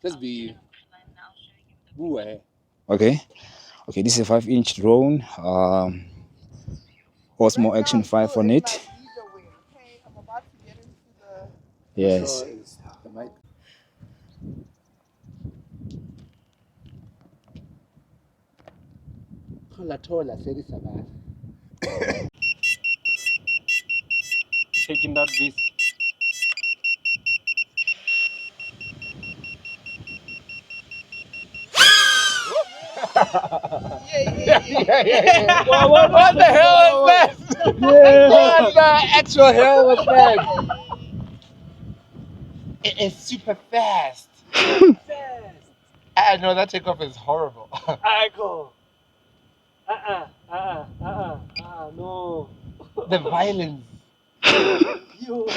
Just be boo. Okay. Okay, this is a 5-inch drone. Osmo Action 5 on it. Yes. The mic. Tola, said about. Taking that risk. Yeah. What the hell is that? What the actual hell was that? It is super fast. I know that takeoff is horrible. Go. No. The violence. You.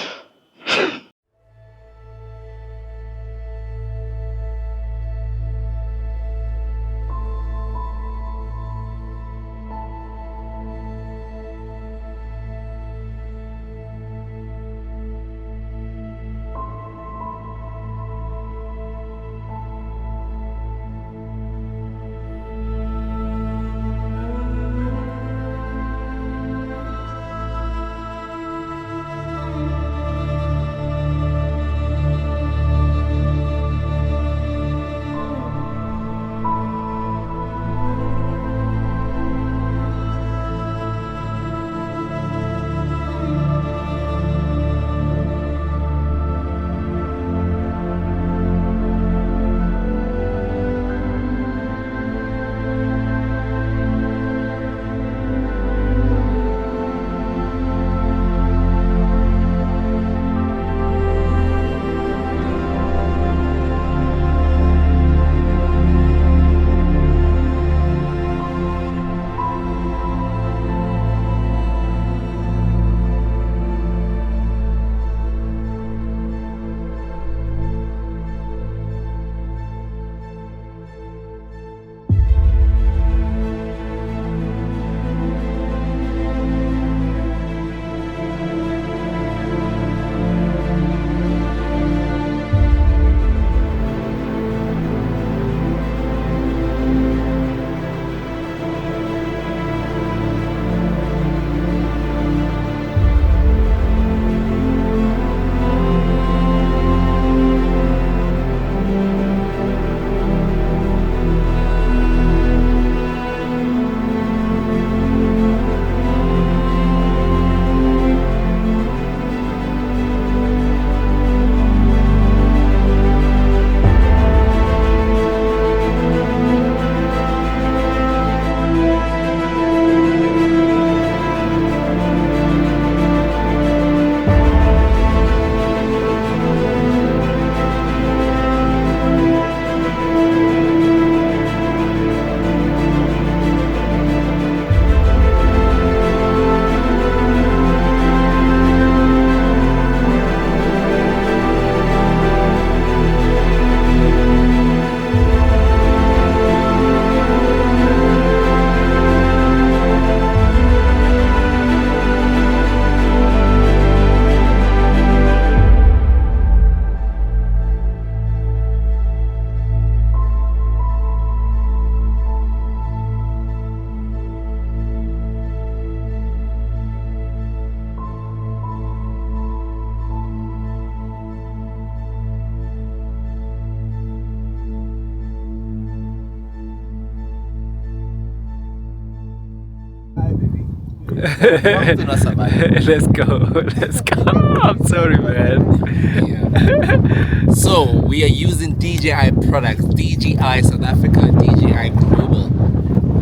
Let's go. Let's go. I'm sorry, man. Yeah. So we are using DJI products, DJI South Africa, DJI Global.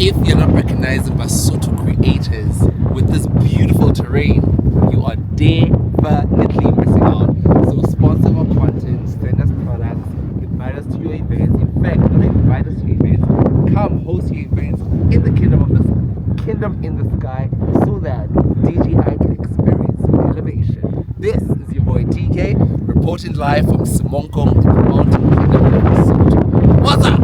If you're not recognizing Basotho creators with this beautiful terrain, you are definitely missing out. So sponsor our content, send us products, invite us to your events. In fact, not invite us to your events, come host your events in the kingdom in the sky, so that DJI can experience elevation. This is your boy TK reporting live from Semonkong, the mountain kingdom of Lesotho. What's up?